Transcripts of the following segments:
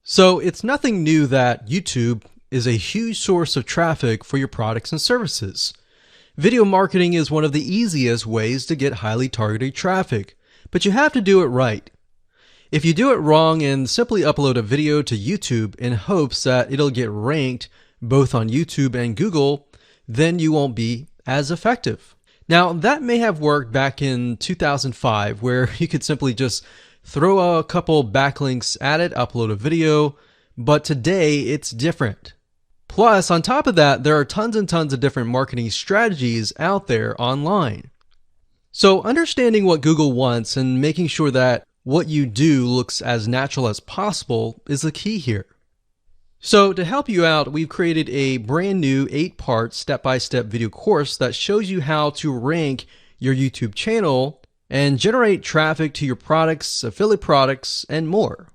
So it's nothing new that YouTube is a huge source of traffic for your products and services. Video marketing is one of the easiest ways to get highly targeted traffic, but you have to do it right. If you do it wrong and simply upload a video to YouTube in hopes that it'll get ranked both on YouTube and Google, then you won't be as effective. Now, that may have worked back in 2005, where you could simply just throw a couple backlinks at it, upload a video, but today it's different. Plus, on top of that, there are tons and tons of different marketing strategies out there online. So understanding what Google wants and making sure that what you do looks as natural as possible is the key here. So to help you out, we've created a brand new 8-part step-by-step video course that shows you how to rank your YouTube channel and generate traffic to your products, affiliate products, and more.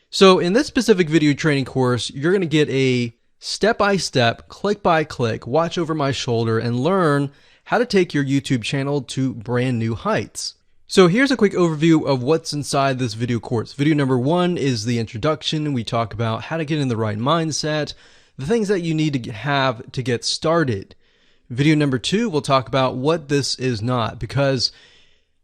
So in this specific video training course, you're going to get a step-by-step, click-by-click, watch over my shoulder, and learn how to take your YouTube channel to brand new heights. So here's a quick overview of what's inside this video course. Video number 1 is the introduction. We talk about how to get in the right mindset, the things that you need to have to get started. Video number 2, we'll talk about what this is not, because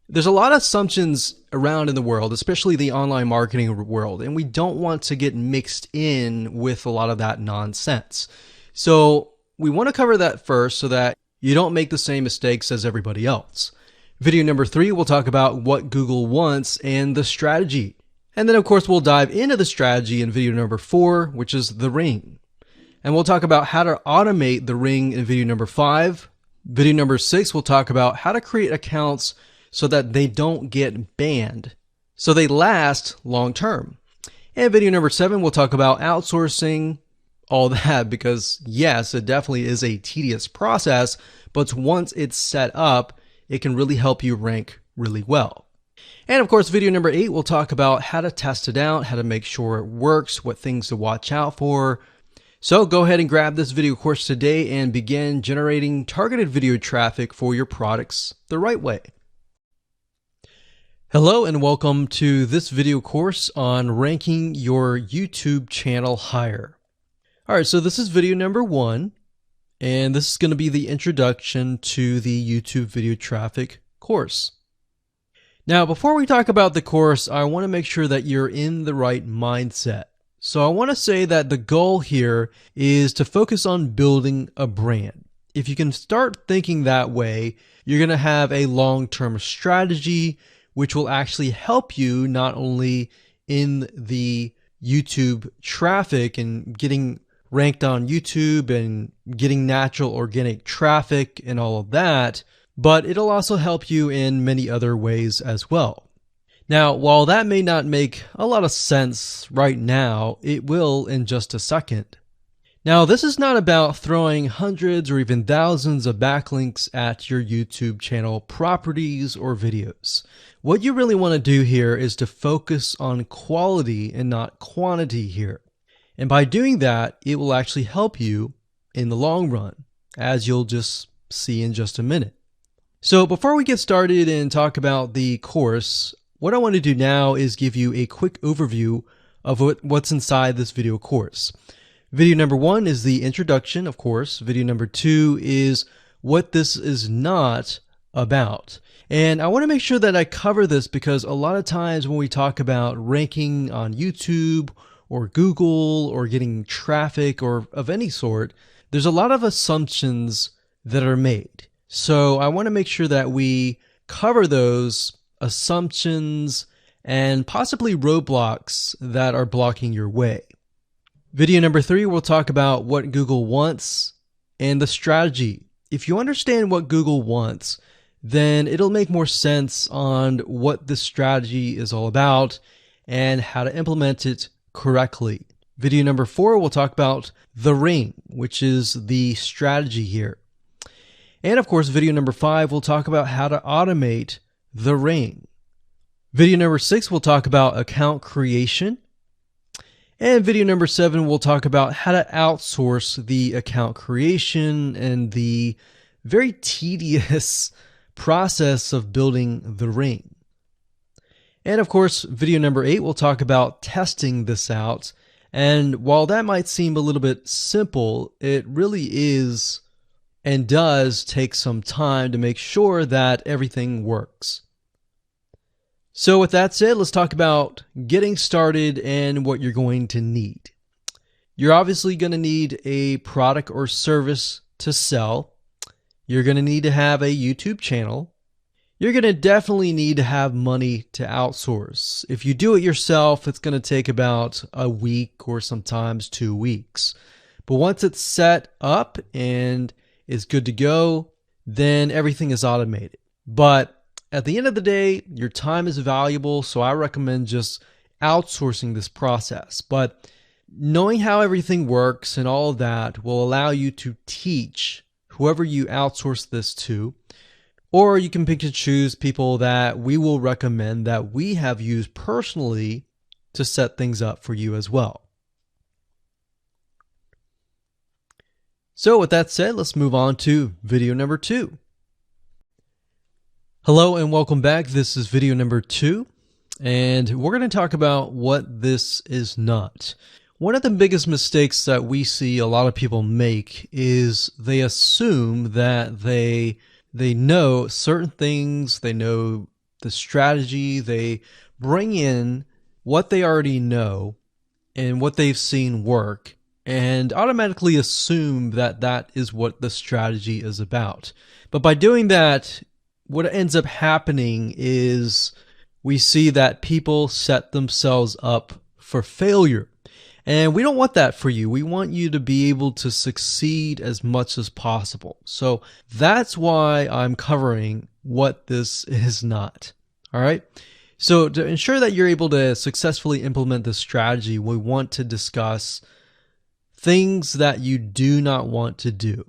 there's a lot of assumptions around in the world, especially the online marketing world, and we don't want to get mixed in with a lot of that nonsense. So we want to cover that first so that you don't make the same mistakes as everybody else. Video number 3, we'll talk about what Google wants and the strategy. And then of course we'll dive into the strategy in video number 4, which is the ring. And we'll talk about how to automate the ring in video number 5. Video number 6, we'll talk about how to create accounts so that they don't get banned, so they last long term. And video number 7, we'll talk about outsourcing, all that, because yes, it definitely is a tedious process, but once it's set up, it can really help you rank really well. And of course, video number 8, we'll talk about how to test it out, how to make sure it works, what things to watch out for. So go ahead and grab this video course today and begin generating targeted video traffic for your products the right way. Hello and welcome to this video course on ranking your YouTube channel higher. All right, so this is video number 1. And this is going to be the introduction to the YouTube video traffic course. Now, before we talk about the course, I want to make sure that you're in the right mindset. So I want to say that the goal here is to focus on building a brand. If you can start thinking that way, you're going to have a long-term strategy, which will actually help you not only in the YouTube traffic and getting ranked on YouTube and getting natural organic traffic and all of that, but it'll also help you in many other ways as well. Now, while that may not make a lot of sense right now, it will in just a second. Now, this is not about throwing hundreds or even thousands of backlinks at your YouTube channel properties or videos. What you really want to do here is to focus on quality and not quantity here. And by doing that, it will actually help you in the long run, as you'll just see in just a minute. So before we get started and talk about the course, what I want to do now is give you a quick overview of what's inside this video course. Video number 1 is the introduction, of course. Video number 2 is what this is not about. And I want to make sure that I cover this because a lot of times when we talk about ranking on YouTube or Google or getting traffic or of any sort, there's a lot of assumptions that are made. So I want to make sure that we cover those assumptions and possibly roadblocks that are blocking your way. Video number 3, we'll talk about what Google wants and the strategy. If you understand what Google wants, then it'll make more sense on what the strategy is all about and how to implement it correctly. Video number 4, we'll talk about the ring, which is the strategy here. And of course, video number 5, we'll talk about how to automate the ring. Video number 6, we'll talk about account creation. And video number 7, we'll talk about how to outsource the account creation and the very tedious process of building the ring. And of course, video number 8, we'll talk about testing this out. And while that might seem a little bit simple, it really is and does take some time to make sure that everything works. So with that said, let's talk about getting started and what you're going to need. You're obviously going to need a product or service to sell. You're going to need to have a YouTube channel. You're going to definitely need to have money to outsource. If you do it yourself, it's going to take about a week or sometimes 2 weeks. But once it's set up and is good to go, then everything is automated. But at the end of the day, your time is valuable, so I recommend just outsourcing this process. But knowing how everything works and all of that will allow you to teach whoever you outsource this to. Or you can pick and choose people that we will recommend that we have used personally to set things up for you as well. So with that said, let's move on to video number 2. Hello and welcome back. This is video number 2, and we're going to talk about what this is not. One of the biggest mistakes that we see a lot of people make is they assume that they know certain things, they know the strategy, they bring in what they already know and what they've seen work and automatically assume that that is what the strategy is about. But by doing that, what ends up happening is we see that people set themselves up for failure. And we don't want that for you. We want you to be able to succeed as much as possible. So that's why I'm covering what this is not. All right. So to ensure that you're able to successfully implement this strategy, we want to discuss things that you do not want to do.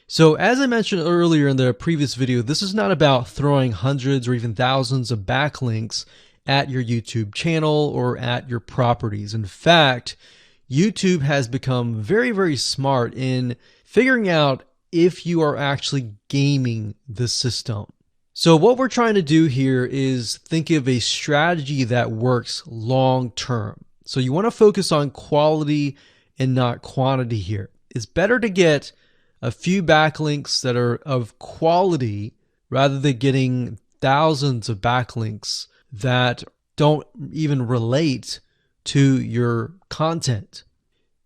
So as I mentioned earlier in the previous video, this is not about throwing hundreds or even thousands of backlinks at your YouTube channel or at your properties. In fact, YouTube has become very, very smart in figuring out if you are actually gaming the system. So what we're trying to do here is think of a strategy that works long term. So you want to focus on quality and not quantity here. It's better to get a few backlinks that are of quality rather than getting thousands of backlinks that don't even relate to your content.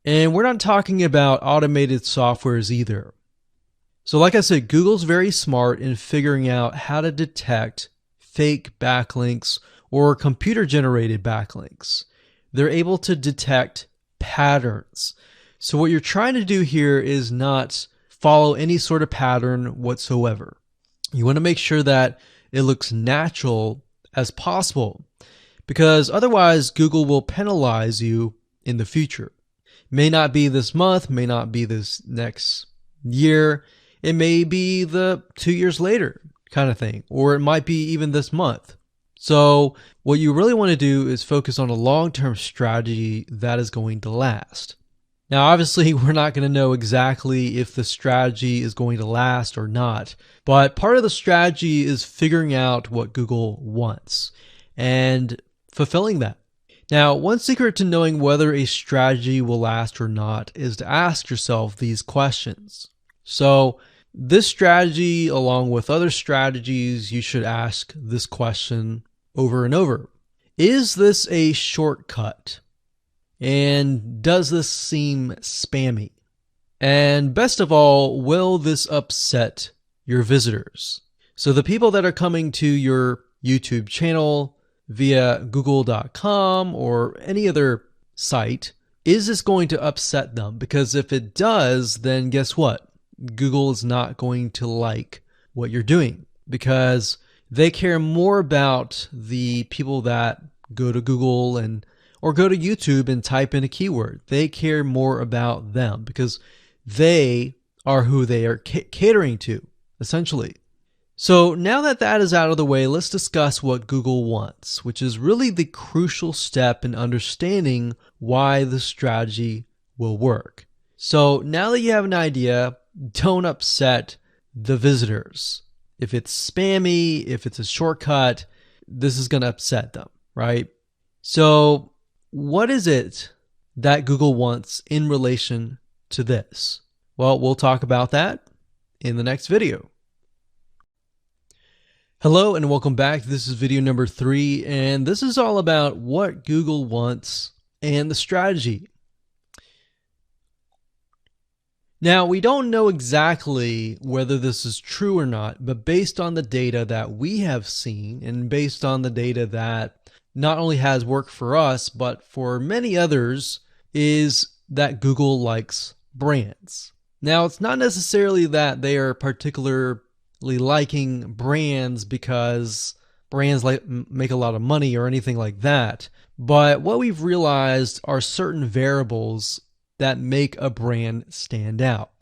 And we're not talking about automated softwares either. So like I said, Google's very smart in figuring out how to detect fake backlinks or computer-generated backlinks. They're able to detect patterns. So what you're trying to do here is not follow any sort of pattern whatsoever. You want to make sure that it looks natural as possible, because otherwise Google will penalize you in the future. May not be this month, may not be this next year, it may be the 2 years later kind of thing, or it might be even this month. So what you really want to do is focus on a long-term strategy that is going to last. Now, obviously, we're not going to know exactly if the strategy is going to last or not, but part of the strategy is figuring out what Google wants and fulfilling that. Now, one secret to knowing whether a strategy will last or not is to ask yourself these questions. So this strategy, along with other strategies, you should ask this question over and over. Is this a shortcut? And does this seem spammy? And best of all, will this upset your visitors? So the people that are coming to your YouTube channel via google.com or any other site, is this going to upset them? Because if it does, then guess what? Google is not going to like what you're doing, because they care more about the people that go to Google or go to YouTube and type in a keyword. They care more about them because they are who they are catering to, essentially. So now that that is out of the way, let's discuss what Google wants, which is really the crucial step in understanding why the strategy will work. So now that you have an idea, don't upset the visitors. If it's spammy, if it's a shortcut, this is going to upset them, right? So what is it that Google wants in relation to this? Well, we'll talk about that in the next video. Hello and welcome back. This is video number 3, and this is all about what Google wants and the strategy. Now, we don't know exactly whether this is true or not, but based on the data that we have seen and based on the data that not only has worked for us, but for many others, is that Google likes brands. Now, it's not necessarily that they are particularly liking brands because brands make a lot of money or anything like that, but what we've realized are certain variables that make a brand stand out.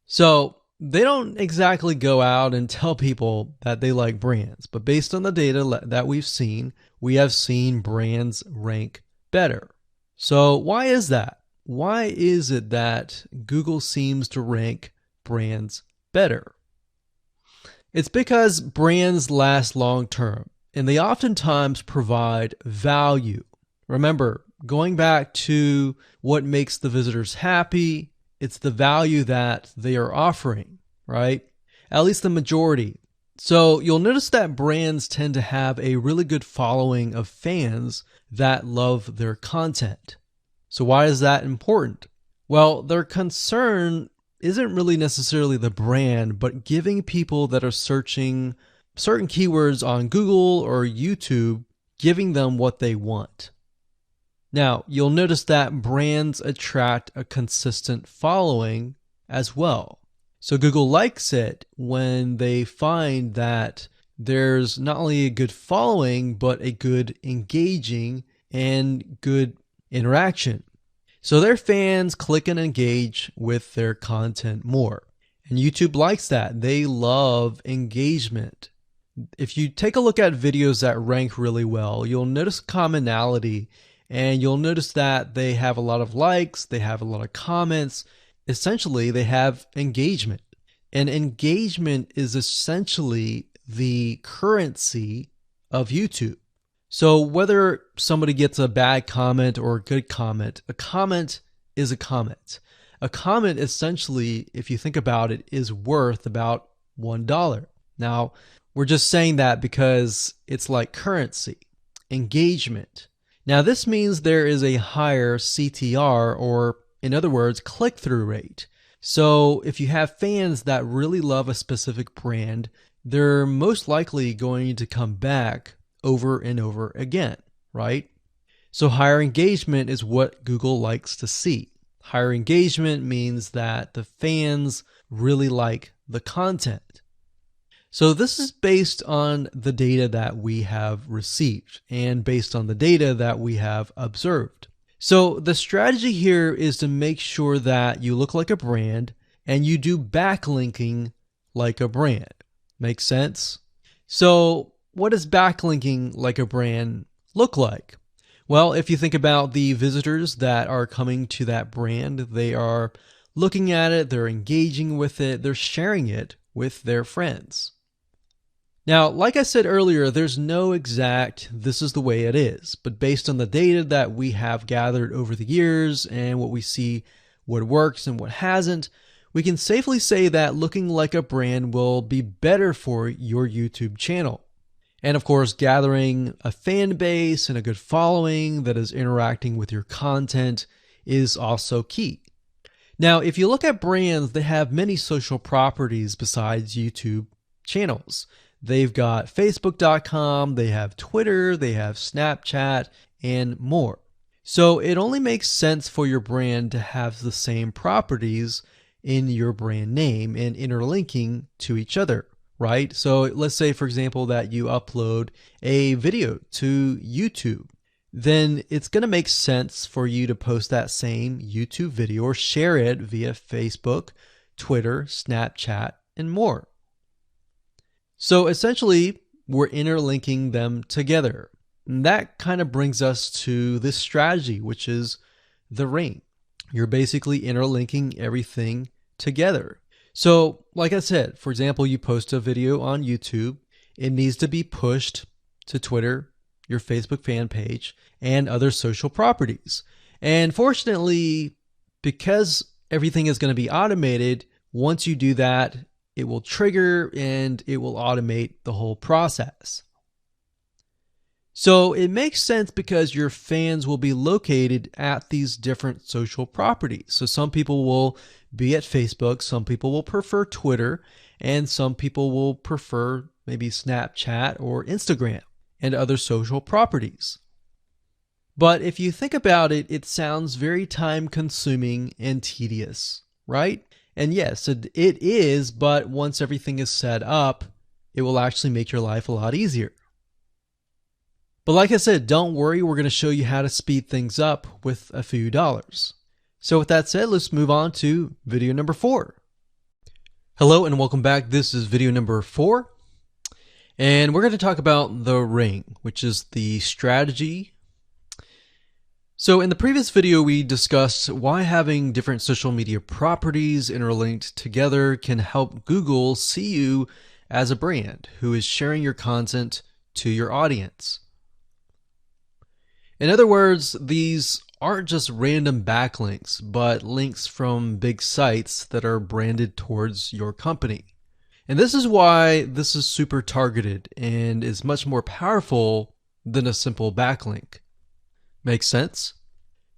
So they don't exactly go out and tell people that they like brands, but based on the data that we've seen, we have seen brands rank better. So why is that? Why is it that Google seems to rank brands better? It's because brands last long term, and they oftentimes provide value. Remember, going back to what makes the visitors happy, it's the value that they are offering, right? At least the majority. So you'll notice that brands tend to have a really good following of fans that love their content. So why is that important? Well, their concern isn't really necessarily the brand, but giving people that are searching certain keywords on Google or YouTube, giving them what they want. Now, you'll notice that brands attract a consistent following as well. So Google likes it when they find that there's not only a good following, but a good engaging and good interaction. So their fans click and engage with their content more. And YouTube likes that. They love engagement. If you take a look at videos that rank really well, you'll notice commonality, and you'll notice that they have a lot of likes, they have a lot of comments. Essentially, they have engagement. And engagement is essentially the currency of YouTube. So whether somebody gets a bad comment or a good comment, a comment is a comment. A comment essentially, if you think about it, is worth about $1. Now, we're just saying that because it's like currency, engagement. Now, this means there is a higher CTR, or in other words, click-through rate. So if you have fans that really love a specific brand, they're most likely going to come back over and over again, right? So higher engagement is what Google likes to see. Higher engagement means that the fans really like the content. So this is based on the data that we have received and based on the data that we have observed. So the strategy here is to make sure that you look like a brand and you do backlinking like a brand. Make sense? So what does backlinking like a brand look like? Well, if you think about the visitors that are coming to that brand, they are looking at it, they're engaging with it, they're sharing it with their friends. Now, like I said earlier, there's no exact this is the way it is, but based on the data that we have gathered over the years and what we see, what works and what hasn't, we can safely say that looking like a brand will be better for your YouTube channel. And of course, gathering a fan base and a good following that is interacting with your content is also key. Now, if you look at brands, they have many social properties besides YouTube channels. They've got Facebook.com, they have Twitter, they have Snapchat, and more. So it only makes sense for your brand to have the same properties in your brand name and interlinking to each other, right? So let's say, for example, that you upload a video to YouTube. Then it's going to make sense for you to post that same YouTube video or share it via Facebook, Twitter, Snapchat, and more. So essentially, we're interlinking them together. And that kind of brings us to this strategy, which is the ring. You're basically interlinking everything together. So like I said, for example, you post a video on YouTube, it needs to be pushed to Twitter, your Facebook fan page, and other social properties. And fortunately, because everything is going to be automated, once you do that, it will trigger and it will automate the whole process. So it makes sense because your fans will be located at these different social properties. So some people will be at Facebook, some people will prefer Twitter, and some people will prefer maybe Snapchat or Instagram and other social properties. But if you think about it, it sounds very time consuming and tedious, right? And yes, it is, but once everything is set up, it will actually make your life a lot easier. But like I said, don't worry, we're going to show you how to speed things up with a few dollars. So with that said, let's move on to video number 4. Hello and welcome back. This is video number 4. And we're going to talk about the ring, which is the strategy. So in the previous video, we discussed why having different social media properties interlinked together can help Google see you as a brand who is sharing your content to your audience. In other words, these aren't just random backlinks, but links from big sites that are branded towards your company. And this is why this is super targeted and is much more powerful than a simple backlink. Makes sense?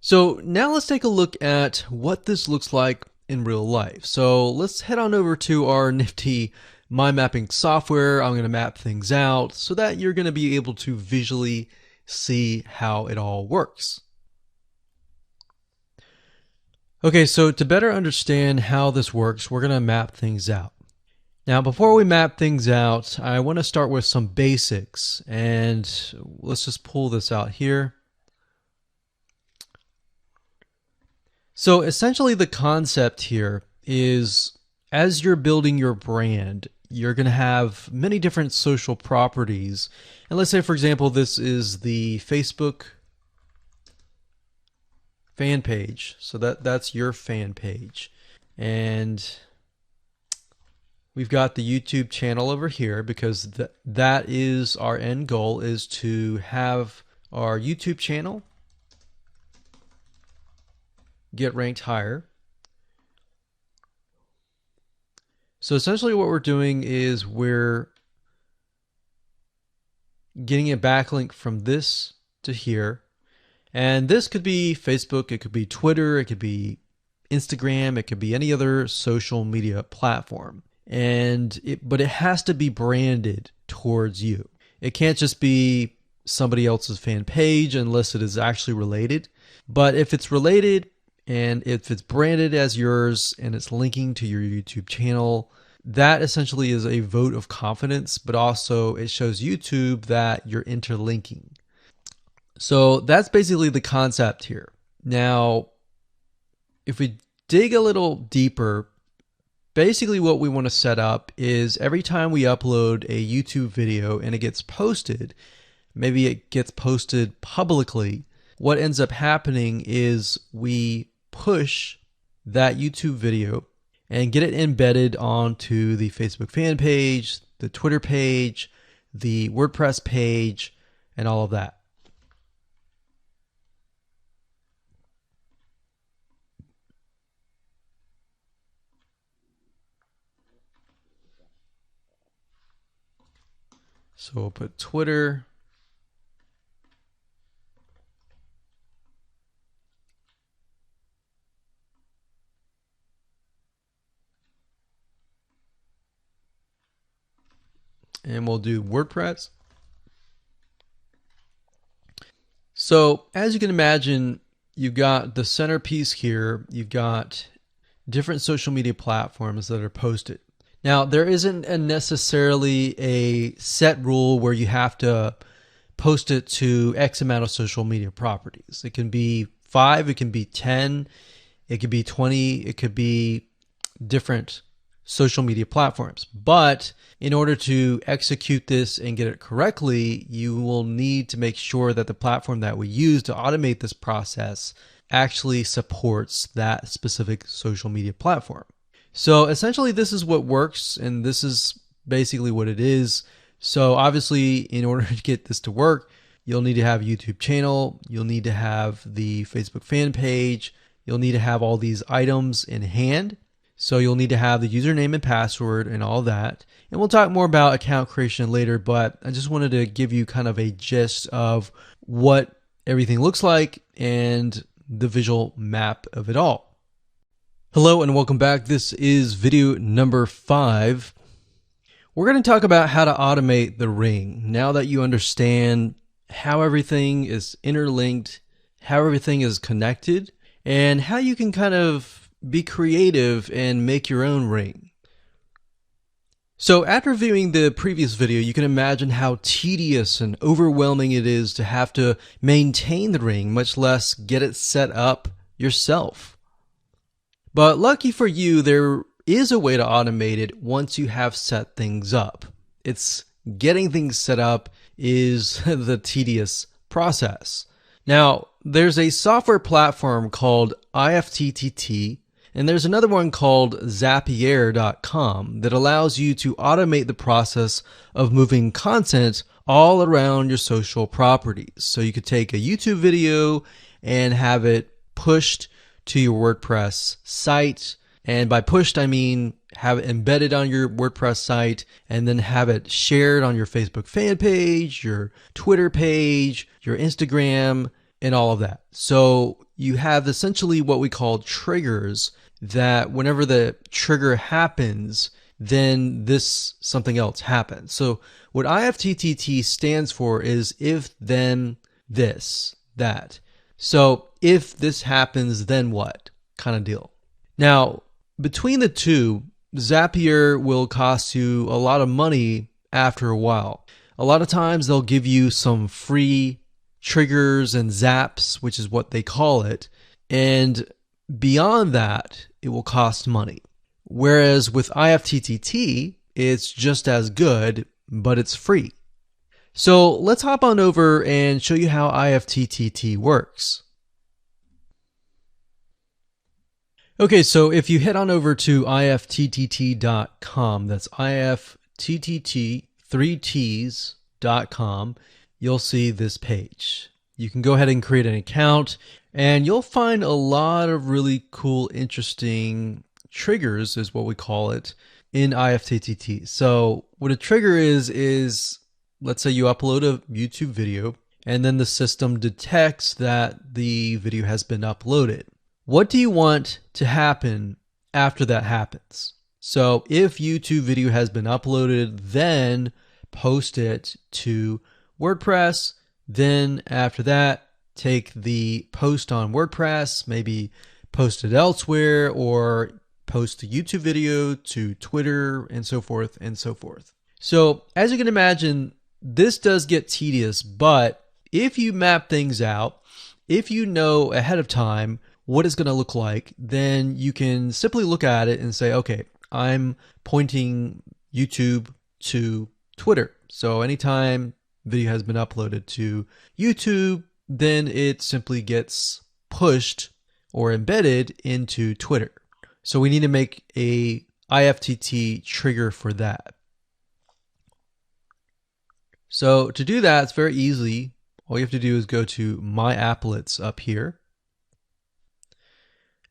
So now let's take a look at what this looks like in real life. So let's head on over to our nifty mind mapping software. I'm going to map things out so that you're going to be able to visually see how it all works. Okay, so to better understand how this works, we're going to map things out. Now, before we map things out, I want to start with some basics, and let's just pull this out here. So essentially the concept here is as you're building your brand, you're going to have many different social properties. And let's say, for example, this is the Facebook fan page. So that's your fan page. And we've got the YouTube channel over here because that is our end goal, is to have our YouTube channel get ranked higher. So essentially what we're doing is we're getting a backlink from this to here. And this could be Facebook, it could be Twitter, it could be Instagram, it could be any other social media platform. But it has to be branded towards you. It can't just be somebody else's fan page unless it is actually related. But if it's related, and if it's branded as yours and it's linking to your YouTube channel, that essentially is a vote of confidence, but also it shows YouTube that you're interlinking. So that's basically the concept here. Now, if we dig a little deeper, basically what we want to set up is every time we upload a YouTube video and it gets posted, maybe it gets posted publicly, what ends up happening is we push that YouTube video and get it embedded onto the Facebook fan page, the Twitter page, the WordPress page, and all of that. So we'll put Twitter. And we'll do WordPress. So as you can imagine, you've got the centerpiece here. You've got different social media platforms that are posted. Now, there isn't necessarily a set rule where you have to post it to X amount of social media properties. It can be 5, it can be 10, it could be 20, it could be different social media platforms. But in order to execute this and get it correctly, you will need to make sure that the platform that we use to automate this process actually supports that specific social media platform. So essentially this is what works, and this is basically what it is. So obviously in order to get this to work, you'll need to have a YouTube channel, you'll need to have the Facebook fan page, you'll need to have all these items in hand. So you'll need to have the username and password and all that. And we'll talk more about account creation later, but I just wanted to give you kind of a gist of what everything looks like and the visual map of it all. Hello and welcome back. This is video number 5. We're going to talk about how to automate the ring. Now that you understand how everything is interlinked, how everything is connected, and how you can kind of be creative and make your own ring. So after viewing the previous video, you can imagine how tedious and overwhelming it is to have to maintain the ring, much less get it set up yourself. But lucky for you, there is a way to automate it once you have set things up. It's getting things set up is the tedious process. Now, there's a software platform called IFTTT, and there's another one called Zapier.com that allows you to automate the process of moving content all around your social properties. So you could take a YouTube video and have it pushed to your WordPress site. And by pushed, I mean have it embedded on your WordPress site and then have it shared on your Facebook fan page, your Twitter page, your Instagram, and all of that. So you have essentially what we call triggers that whenever the trigger happens, then something else happens. So what IFTTT stands for is if, then, this, that. So if this happens, then what kind of deal. Now, between the two, Zapier will cost you a lot of money after a while. A lot of times they'll give you some free triggers and zaps, which is what they call it. And beyond that, it will cost money. Whereas with IFTTT, it's just as good, but it's free. So let's hop on over and show you how IFTTT works. Okay, so if you head on over to ifttt.com, that's ifttt3ts.com, you'll see this page. You can go ahead and create an account, and you'll find a lot of really cool, interesting triggers, is what we call it, in IFTTT. So what a trigger is let's say you upload a YouTube video, and then the system detects that the video has been uploaded. What do you want to happen after that happens? So if YouTube video has been uploaded, then post it to WordPress. Then after that, take the post on WordPress, maybe post it elsewhere, or post the YouTube video to Twitter, and so forth and so forth. So as you can imagine, this does get tedious, but if you map things out, if you know ahead of time what it's going to look like, then you can simply look at it and say, okay, I'm pointing YouTube to Twitter. So anytime video has been uploaded to YouTube, then it simply gets pushed or embedded into Twitter. So we need to make a IFTTT trigger for that. So to do that, it's very easy. All you have to do is go to My Applets up here,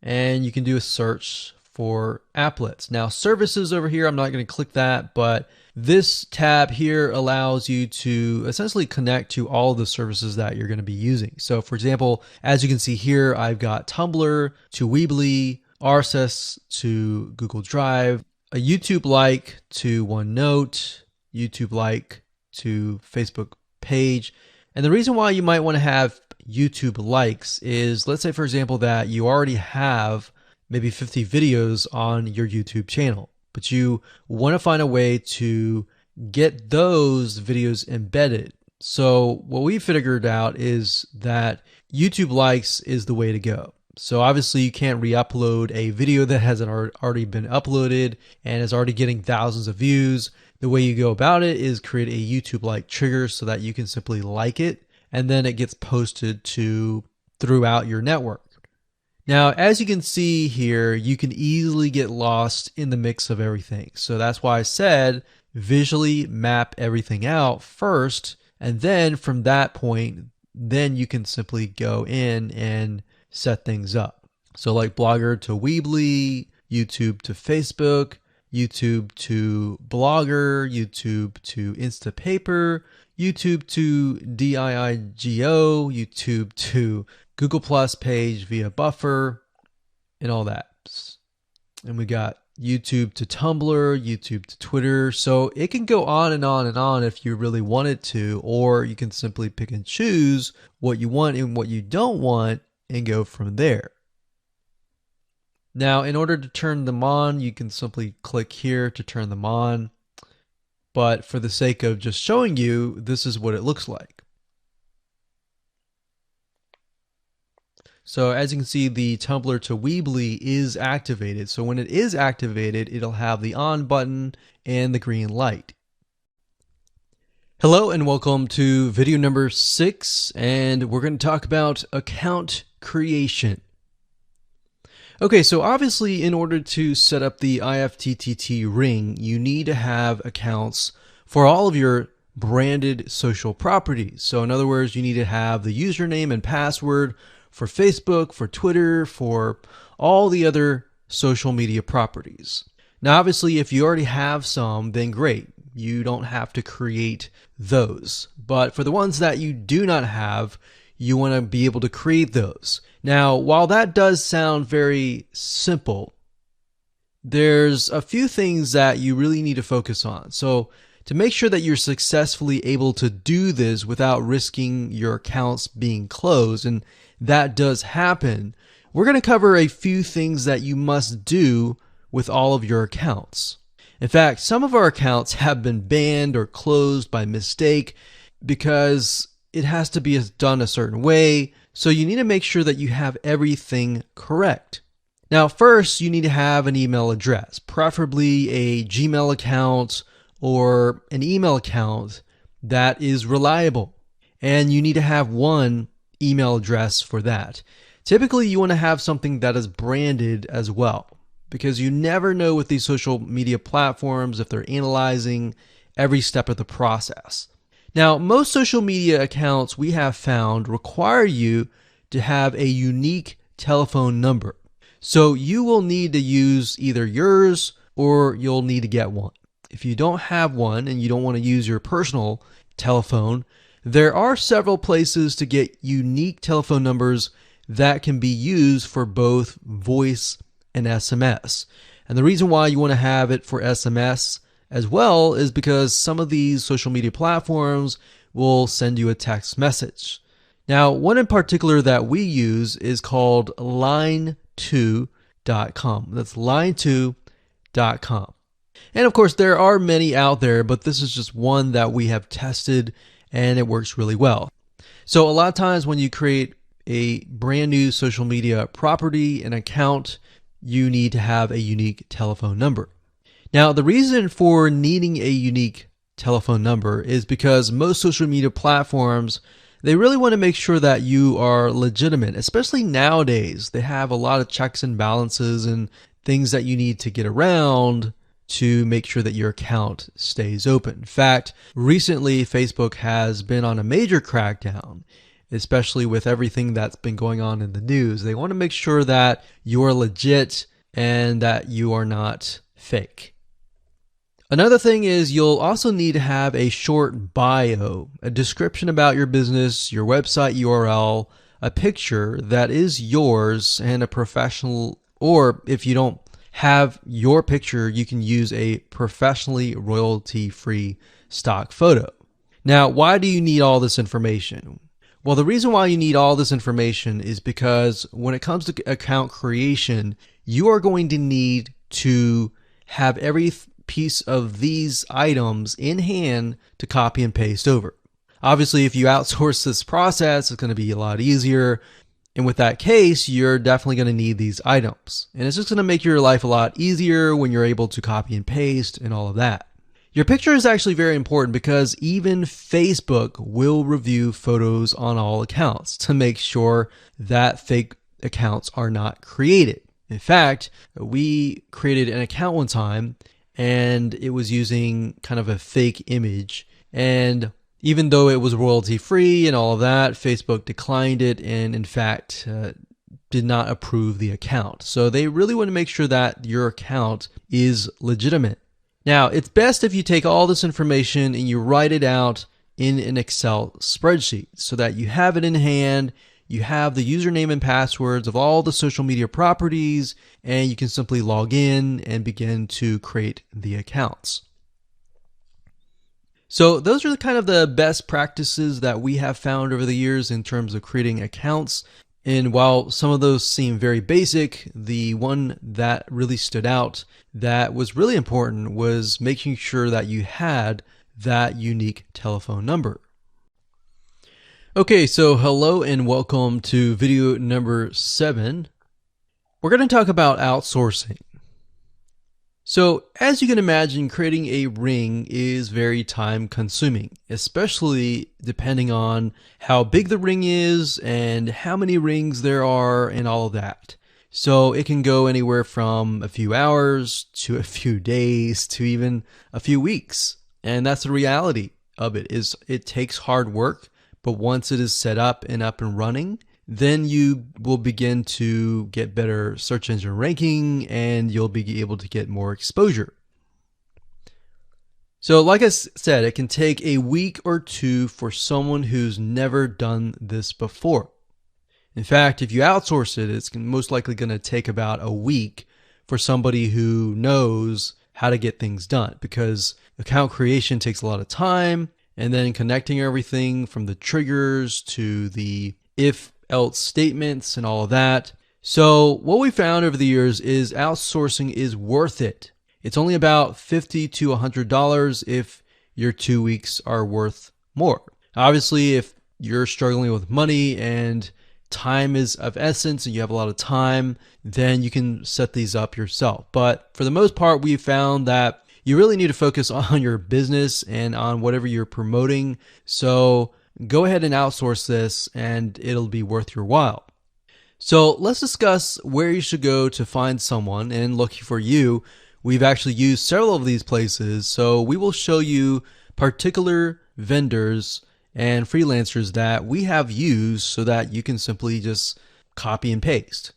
and you can do a search for applets. Now services over here, I'm not going to click that, but this tab here allows you to essentially connect to all of the services that you're going to be using. So for example, as you can see here, I've got Tumblr to Weebly, RSS to Google Drive, a YouTube like to OneNote, YouTube like to Facebook page. And the reason why you might want to have YouTube likes is, let's say for example that you already have maybe 50 videos on your YouTube channel, but you want to find a way to get those videos embedded. So what we figured out is that YouTube likes is the way to go. So obviously you can't re-upload a video that hasn't already been uploaded and is already getting thousands of views. The way you go about it is create a YouTube like trigger so that you can simply like it, and then it gets posted to throughout your network. Now, as you can see here, you can easily get lost in the mix of everything. So that's why I said visually map everything out first, And then from that point, then you can simply go in and set things up. So like Blogger to Weebly, YouTube to Facebook, YouTube to Blogger, YouTube to Instapaper, YouTube to DIIGO, YouTube to Google Plus page via Buffer, and all that. And we got YouTube to Tumblr, YouTube to Twitter. So it can go on and on and on if you really wanted to, or you can simply pick and choose what you want and what you don't want and go from there. Now, in order to turn them on, you can simply click here to turn them on. But for the sake of just showing you, this is what it looks like. So as you can see, the Tumblr to Weebly is activated. So when it is activated, it'll have the on button and the green light. Hello and welcome to video number 6, and we're going to talk about account creation. Okay, so obviously in order to set up the IFTTT ring, you need to have accounts for all of your branded social properties. So in other words, you need to have the username and password for Facebook, for Twitter, for all the other social media properties. Now, obviously, if you already have some, then great. You don't have to create those. But for the ones that you do not have, you want to be able to create those. Now, while that does sound very simple, there's a few things that you really need to focus on. So to make sure that you're successfully able to do this without risking your accounts being closed, and that does happen, we're going to cover a few things that you must do with all of your accounts. In fact, some of our accounts have been banned or closed by mistake because it has to be done a certain way. So you need to make sure that you have everything correct. Now, first, you need to have an email address, preferably a Gmail account or an email account that is reliable. And you need to have one email address for that. Typically, you want to have something that is branded as well, because you never know with these social media platforms if they're analyzing every step of the process. Now, most social media accounts we have found require you to have a unique telephone number. So you will need to use either yours or you'll need to get one. If you don't have one and you don't want to use your personal telephone, there are several places to get unique telephone numbers that can be used for both voice and SMS. And the reason why you want to have it for SMS as well is because some of these social media platforms will send you a text message. Now, one in particular that we use is called line2.com. That's line2.com. And of course, there are many out there, but this is just one that we have tested and it works really well. So a lot of times when you create a brand new social media property, an account, you need to have a unique telephone number. Now, the reason for needing a unique telephone number is because most social media platforms, they really want to make sure that you are legitimate, especially nowadays. They have a lot of checks and balances and things that you need to get around to make sure that your account stays open. In fact, recently Facebook has been on a major crackdown, especially with everything that's been going on in the news. They want to make sure that you are legit and that you are not fake. Another thing is you'll also need to have a short bio, a description about your business, your website URL, a picture that is yours, and a professional, or if you don't have your picture, you can use a professionally royalty-free stock photo. Now, why do you need all this information? Well, the reason why you need all this information is because when it comes to account creation, you are going to need to have every piece of these items in hand to copy and paste over. Obviously, if you outsource this process, it's going to be a lot easier. And with that case, you're definitely going to need these items. And it's just going to make your life a lot easier when you're able to copy and paste and all of that. Your picture is actually very important because even Facebook will review photos on all accounts to make sure that fake accounts are not created. In fact, we created an account one time and it was using kind of a fake image. And Even though it was royalty free and all of that, Facebook declined it and in fact did not approve the account. So they really want to make sure that your account is legitimate. Now, it's best if you take all this information and you write it out in an Excel spreadsheet so that you have it in hand, you have the username and passwords of all the social media properties, and you can simply log in and begin to create the accounts. So those are kind of the best practices that we have found over the years in terms of creating accounts. And while some of those seem very basic, the one that really stood out that was really important was making sure that you had that unique telephone number. Okay, so hello and welcome to video number 7. We're going to talk about outsourcing. So as you can imagine, creating a ring is very time consuming, especially depending on how big the ring is and how many rings there are and all of that. So it can go anywhere from a few hours to a few days to even a few weeks. And that's the reality of it, is it takes hard work, but once it is set up and running, then you will begin to get better search engine ranking and you'll be able to get more exposure. So like I said, it can take a week or two for someone who's never done this before. In fact, if you outsource it, it's most likely going to take about a week for somebody who knows how to get things done, because account creation takes a lot of time, and then connecting everything from the triggers to the if else statements and all of that. So what we found over the years is outsourcing is worth it. It's only about $50 to $100 if your 2 weeks are worth more. Obviously, if you're struggling with money and time is of essence and you have a lot of time, then you can set these up yourself. But for the most part, we found that you really need to focus on your business and on whatever you're promoting. So go ahead and outsource this and it'll be worth your while. So let's discuss where you should go to find someone, and lucky for you, we've actually used several of these places. So we will show you particular vendors and freelancers that we have used so that you can simply just copy and paste.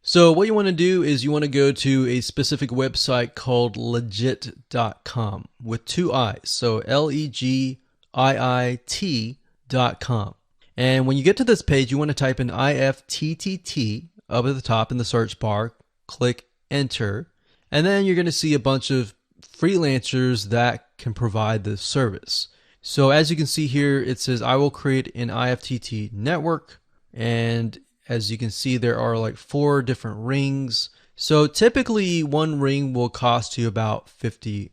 So what you want to do is you want to go to a specific website called legit.com with 2 I's. So LEGIIT.com. And when you get to this page, you want to type in IFTTT up at the top in the search bar, click enter, and then you're going to see a bunch of freelancers that can provide this service. So as you can see here, it says I will create an IFTTT network, and as you can see, there are like 4 different rings. So typically one ring will cost you about $50.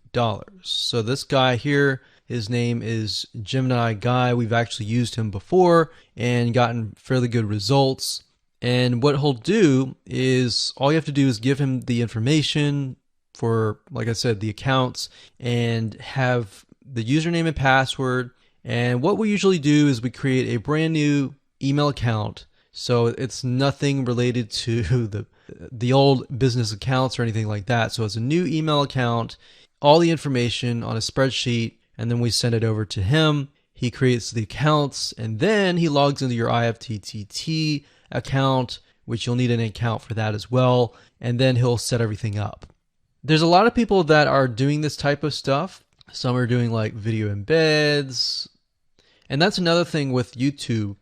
So this guy here, his name is Gemini Guy. We've actually used him before and gotten fairly good results. And what he'll do is all you have to do is give him the information for, like I said, the accounts, and have the username and password. And what we usually do is we create a brand new email account. So it's nothing related to the old business accounts or anything like that. So it's a new email account, all the information on a spreadsheet, and then we send it over to him. He creates the accounts, and then he logs into your IFTTT account, which you'll need an account for that as well, and then he'll set everything up. There's a lot of people that are doing this type of stuff. Some are doing like video embeds, and that's another thing with YouTube.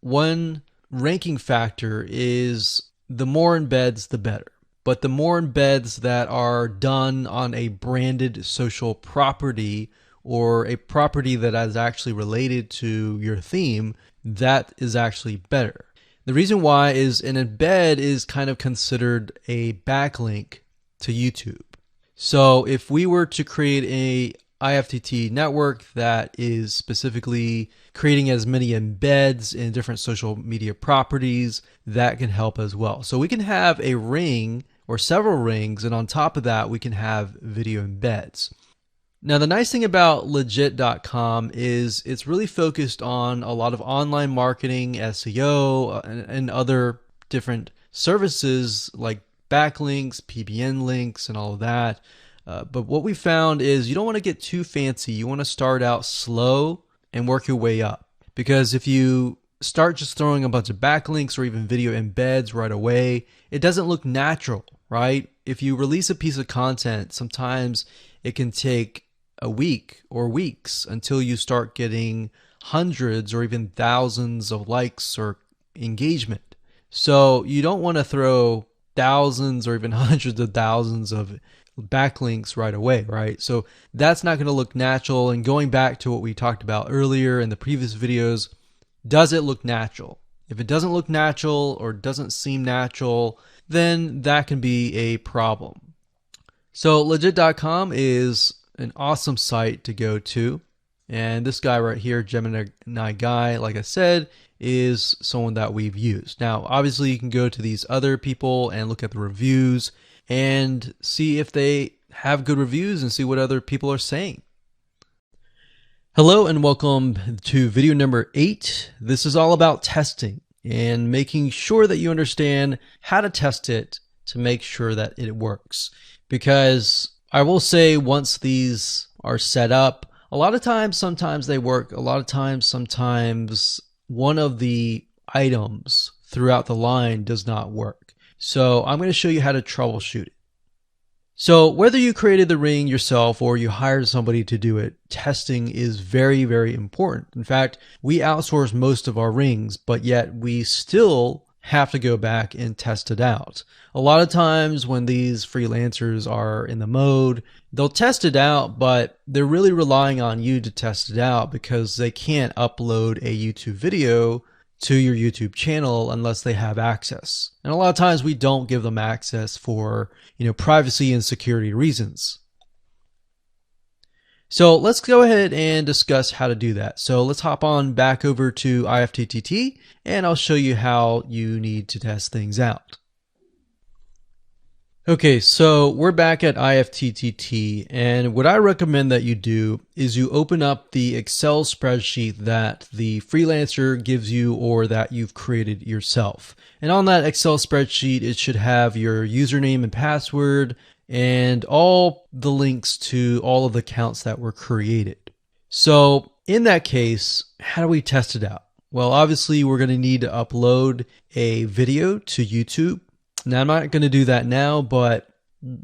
One ranking factor is the more embeds, the better. But the more embeds that are done on a branded social property or a property that is actually related to your theme, that is actually better. The reason why is an embed is kind of considered a backlink to YouTube. So if we were to create a IFTTT network that is specifically creating as many embeds in different social media properties, that can help as well. So we can have a ring or several rings, and on top of that, we can have video embeds. Now, the nice thing about legit.com is it's really focused on a lot of online marketing, SEO, and other different services like backlinks, PBN links, and all of that. But what we found is you don't want to get too fancy. You want to start out slow and work your way up. Because if you start just throwing a bunch of backlinks or even video embeds right away, it doesn't look natural, right? If you release a piece of content, sometimes it can take a week or weeks until you start getting hundreds or even thousands of likes or engagement. So you don't want to throw thousands or even hundreds of thousands of backlinks right away, right? So that's not going to look natural. And going back to what we talked about earlier in the previous videos, does it look natural? If it doesn't look natural or doesn't seem natural, then that can be a problem. So legit.com is an awesome site to go to. And this guy right here, Gemini Guy, like I said, is someone that we've used. Now, obviously, you can go to these other people and look at the reviews and see if they have good reviews and see what other people are saying. Hello and welcome to video number 8. This is all about testing and making sure that you understand how to test it to make sure that it works. Because I will say once these are set up, a lot of times, sometimes they work. A lot of times, sometimes one of the items throughout the line does not work. So I'm going to show you how to troubleshoot it. So whether you created the ring yourself or you hired somebody to do it, testing is very, very important. In fact, we outsource most of our rings, but yet we still have to go back and test it out. A lot of times when these freelancers are in the mode, they'll test it out, but they're really relying on you to test it out because they can't upload a YouTube video to your YouTube channel unless they have access. And a lot of times we don't give them access for, privacy and security reasons. So let's go ahead and discuss how to do that. So let's hop on back over to IFTTT and I'll show you how you need to test things out. Okay, so we're back at IFTTT, and what I recommend that you do is you open up the Excel spreadsheet that the freelancer gives you or that you've created yourself. And on that Excel spreadsheet, it should have your username and password and all the links to all of the accounts that were created. So in that case, how do we test it out? Well, obviously we're going to need to upload a video to YouTube. Now, I'm not going to do that now, but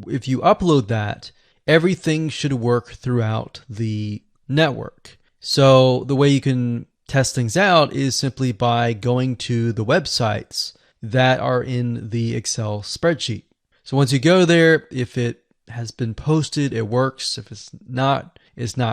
if you upload that, everything should work throughout the network. So the way you can test things out is simply by going to the websites that are in the Excel spreadsheet. So once you go there, if it has been posted, it works. If it's not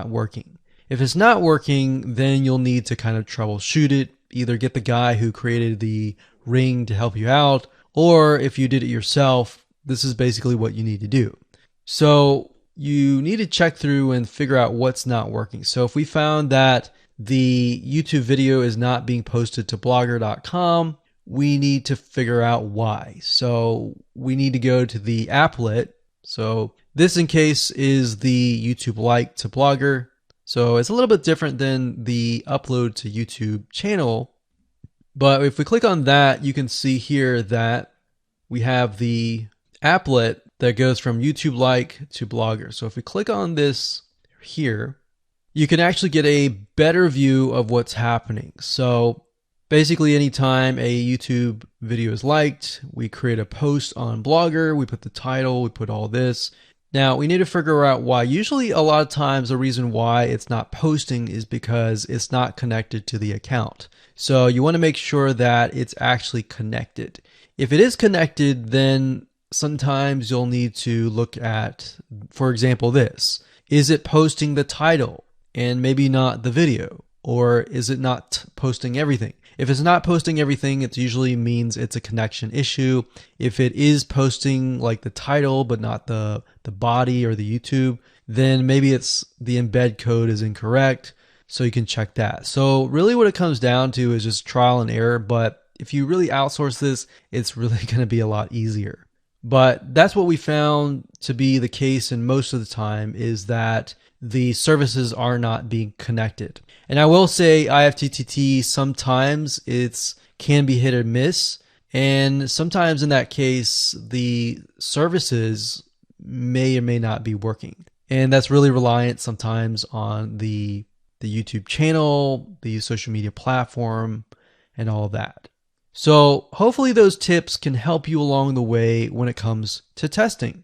working. If it's not working, then you'll need to kind of troubleshoot it, either get the guy who created the ring to help you out, or if you did it yourself, this is basically what you need to do. So you need to check through and figure out what's not working. So if we found that the YouTube video is not being posted to blogger.com, we need to figure out why. So we need to go to the applet. So this in case is the YouTube like to Blogger. So it's a little bit different than the upload to YouTube channel. But if we click on that, you can see here that we have the applet that goes from YouTube like to Blogger. So if we click on this here, you can actually get a better view of what's happening. So basically anytime a YouTube video is liked, we create a post on Blogger, we put the title, we put all this. Now we need to figure out why. Usually a lot of times the reason why it's not posting is because it's not connected to the account. So you want to make sure that it's actually connected. If it is connected, then sometimes you'll need to look at, for example, this. Is it posting the title and maybe not the video? Or is it not posting everything? If it's not posting everything, it usually means it's a connection issue. If it is posting like the title but not the body or the YouTube, then maybe it's the embed code is incorrect. So you can check that. So really what it comes down to is just trial and error. But if you really outsource this, it's really going to be a lot easier. But that's what we found to be the case, and most of the time is that the services are not being connected. And I will say IFTTT sometimes can be hit or miss, and sometimes in that case the services may or may not be working. And that's really reliant sometimes on the YouTube channel, the social media platform, and all of that. So hopefully those tips can help you along the way when it comes to testing.